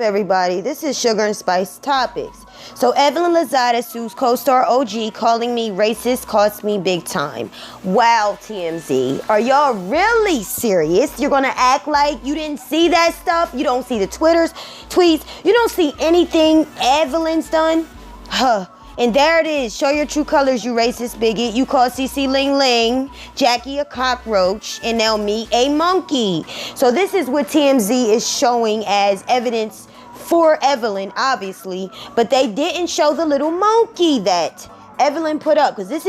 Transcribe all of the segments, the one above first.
Everybody, this is Sugar and Spice Topics. So Evelyn Lozada sues co-star OG, calling me racist, cost me big time. Wow, TMZ, are y'all really serious? You're gonna act like you didn't see that stuff? You don't see the tweets, you don't see anything Evelyn's done? And there it is. Show your true colors, you racist bigot. You call CC Ling Ling, Jackie a cockroach, and now me a monkey. So this is what TMZ is showing as evidence for Evelyn, obviously. But they didn't show the little monkey that Evelyn put up. Because this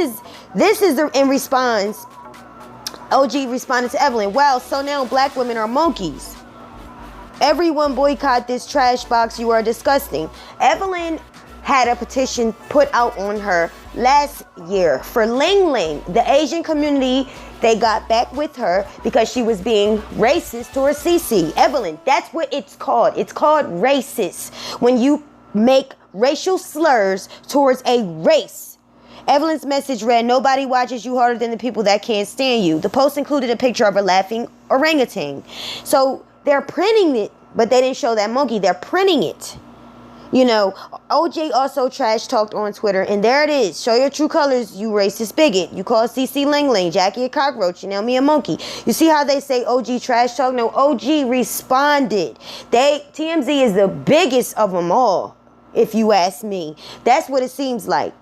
is in response. OG responded to Evelyn. Well, so now black women are monkeys. Everyone boycott this trash box. You are disgusting. Evelyn had a petition put out on her last year for Ling Ling. The Asian community, they got back with her because she was being racist towards CC. Evelyn, that's what it's called. It's called racist when you make racial slurs towards a race. Evelyn's message read, "Nobody watches you harder than the people that can't stand you." The post included a picture of a laughing orangutan. So they're printing it, but they didn't show that monkey. They're printing it. You know, OJ also trash talked on Twitter, and there it is. Show your true colors, you racist bigot. You call CC Ling Ling, Jackie a cockroach, and now me a monkey. You see how they say OG trash talk? No, OG responded. TMZ is the biggest of them all, if you ask me. That's what it seems like.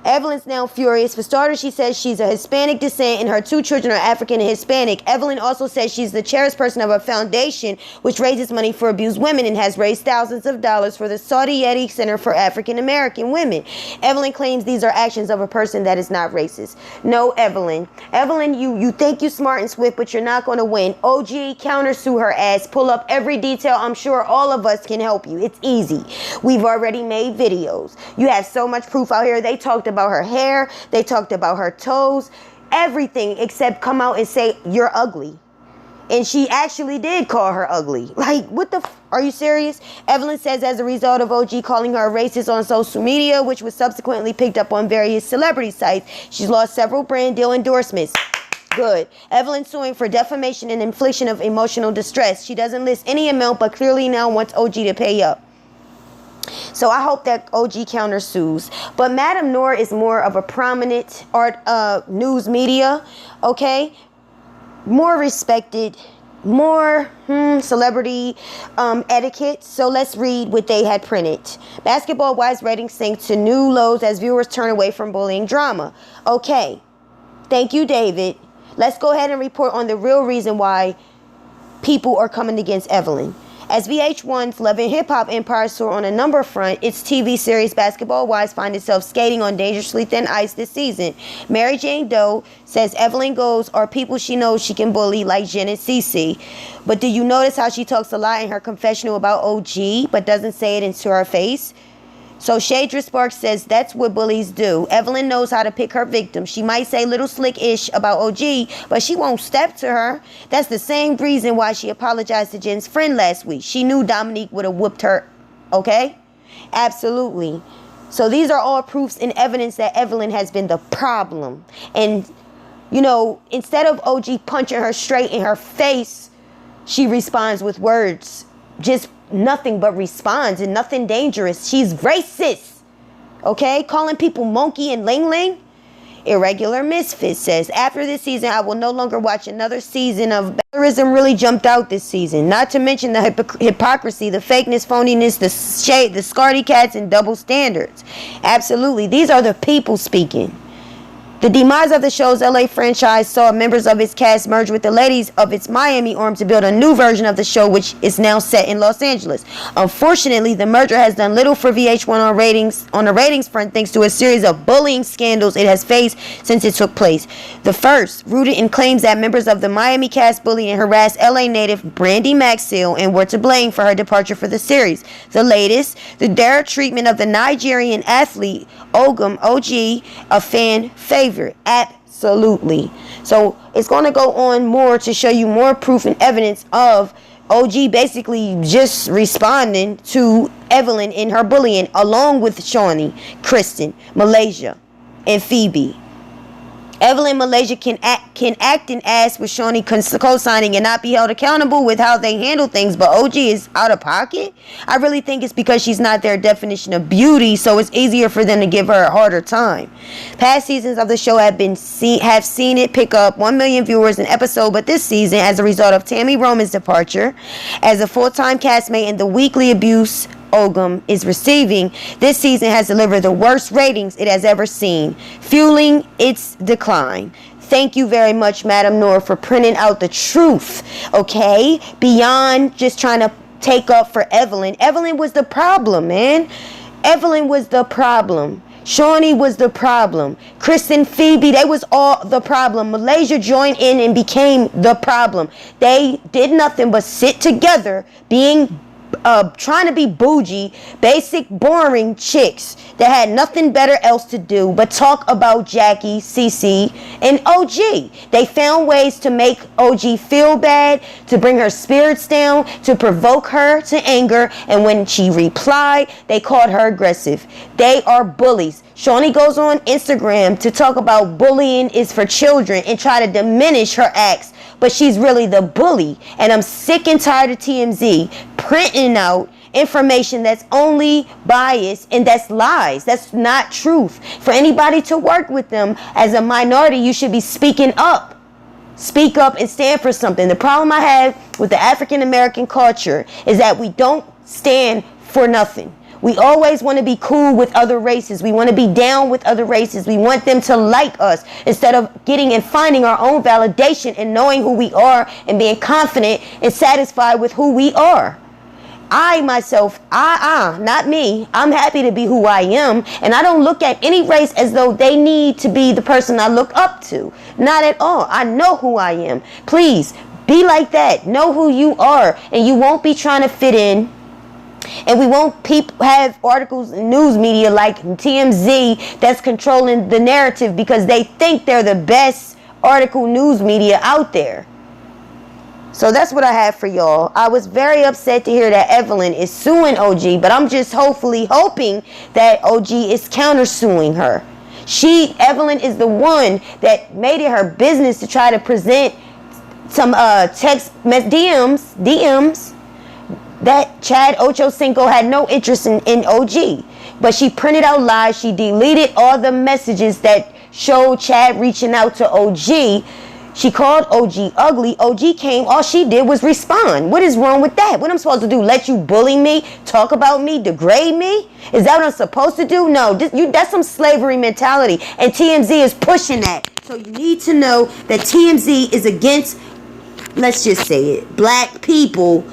Evelyn's now furious. For starters, she says she's a Hispanic descent and her 2 children are African and Hispanic. Evelyn also says she's the chairperson of a foundation which raises money for abused women and has raised thousands of dollars for the Saudi Yeti Center for African American Women. Evelyn claims these are actions of a person that is not racist. No, Evelyn. Evelyn, you think you're smart and swift, but you're not going to win. OG, countersue her ass. Pull up every detail. I'm sure all of us can help you. It's easy. We've already made videos. You have so much proof out here. They talked about her hair, they talked about her toes, everything except come out and say you're ugly. And she actually did call her ugly. Like, what the are you serious? Evelyn says as a result of OG calling her a racist on social media, which was subsequently picked up on various celebrity sites, she's lost several brand deal endorsements. Good. Evelyn suing for defamation and infliction of emotional distress. She doesn't list any amount, but clearly now wants OG to pay up. So I hope that OG countersues. But Madame Noor is more of a prominent news media, okay? More respected, more celebrity etiquette. So let's read what they had printed. Basketball Wives ratings sink to new lows as viewers turn away from bullying drama. Okay. Thank you, David. Let's go ahead and report on the real reason why people are coming against Evelyn. As VH1's Love and Hip Hop empire soar on a number front, its TV series Basketball Wives find itself skating on dangerously thin ice this season. Mary Jane Doe says Evelyn goals are people she knows she can bully like Jen and Cece. But do you notice how she talks a lot in her confessional about OG, but doesn't say it into her face? So Shadra Sparks says that's what bullies do. Evelyn knows how to pick her victims. She might say little slick-ish about OG, but she won't step to her. That's the same reason why she apologized to Jen's friend last week. She knew Dominique would have whooped her, okay? Absolutely. So these are all proofs and evidence that Evelyn has been the problem. And, you know, instead of OG punching her straight in her face, she responds with words. Just nothing but responds and nothing dangerous. She's racist. Okay? Calling people monkey and ling ling. Irregular Misfit says, after this season, I will no longer watch another season of Battlerism. Really jumped out this season. Not to mention the hypocrisy, the fakeness, phoniness, the shade, the scaredy cats, and double standards. Absolutely. These are the people speaking. The demise of the show's LA franchise saw members of its cast merge with the ladies of its Miami arm to build a new version of the show, which is now set in Los Angeles. Unfortunately, the merger has done little for VH1 on the ratings front thanks to a series of bullying scandals it has faced since it took place. The first, rooted in claims that members of the Miami cast bullied and harassed LA native Brandy Maxfield and were to blame for her departure for the series. The latest, the dire treatment of the Nigerian athlete Ogum OG, a fan favorite. Absolutely. So it's going to go on more to show you more proof and evidence of OG basically just responding to Evelyn in her bullying, along with Shawnee, Kristen, Malaysia, and Phoebe. Evelyn Malaysia can act an ass with Shawnee co-signing and not be held accountable with how they handle things, but OG is out of pocket. I really think it's because she's not their definition of beauty, so it's easier for them to give her a harder time. Past seasons of the show have seen it pick up 1 million viewers an episode, but this season, as a result of Tammy Roman's departure as a full-time castmate and the weekly abuse Ogum is receiving, this season has delivered the worst ratings it has ever seen, fueling its decline. Thank you very much, Madam Noor, for printing out the truth, okay? Beyond just trying to take up for Evelyn. Evelyn was the problem, man. Evelyn was the problem. Shawnee was the problem. Kristen, Phoebe, they was all the problem. Malaysia joined in and became the problem. They did nothing but sit together, being trying to be bougie, basic, boring chicks that had nothing better else to do but talk about Jackie, Cece, and OG. They found ways to make OG feel bad, to bring her spirits down, to provoke her to anger, and when she replied, they called her aggressive. They are bullies. Shawnee goes on Instagram to talk about bullying is for children and try to diminish her acts, but she's really the bully. And I'm sick and tired of TMZ printing out information that's only bias and that's lies. That's not truth. For anybody to work with them as a minority, you should be speaking up. Speak up and stand for something. The problem I have with the African American culture is that we don't stand for nothing. We always want to be cool with other races. We want to be down with other races. We want them to like us instead of getting and finding our own validation and knowing who we are and being confident and satisfied with who we are. I myself, not me. I'm happy to be who I am, and I don't look at any race as though they need to be the person I look up to. Not at all. I know who I am. Please be like that. Know who you are, and you won't be trying to fit in. And we won't have articles in news media like TMZ that's controlling the narrative because they think they're the best article news media out there. So that's what I have for y'all. I was very upset to hear that Evelyn is suing OG, but I'm just hoping that OG is countersuing her. Evelyn is the one that made it her business to try to present some text DMs that Chad Ochocinco had no interest in OG. But she printed out lies. She deleted all the messages that showed Chad reaching out to OG. She called OG ugly. OG came. All she did was respond. What is wrong with that? What am I supposed to do? Let you bully me? Talk about me? Degrade me? Is that what I'm supposed to do? No. That's some slavery mentality. And TMZ is pushing that. So you need to know that TMZ is against, let's just say it, black people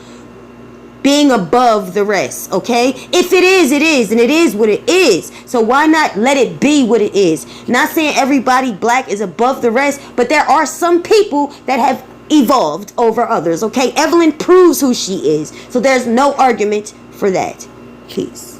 being above the rest, okay? If it is, it is, and it is what it is. So why not let it be what it is? Not saying everybody black is above the rest, but there are some people that have evolved over others, okay? Evelyn proves who she is, so there's no argument for that. Peace.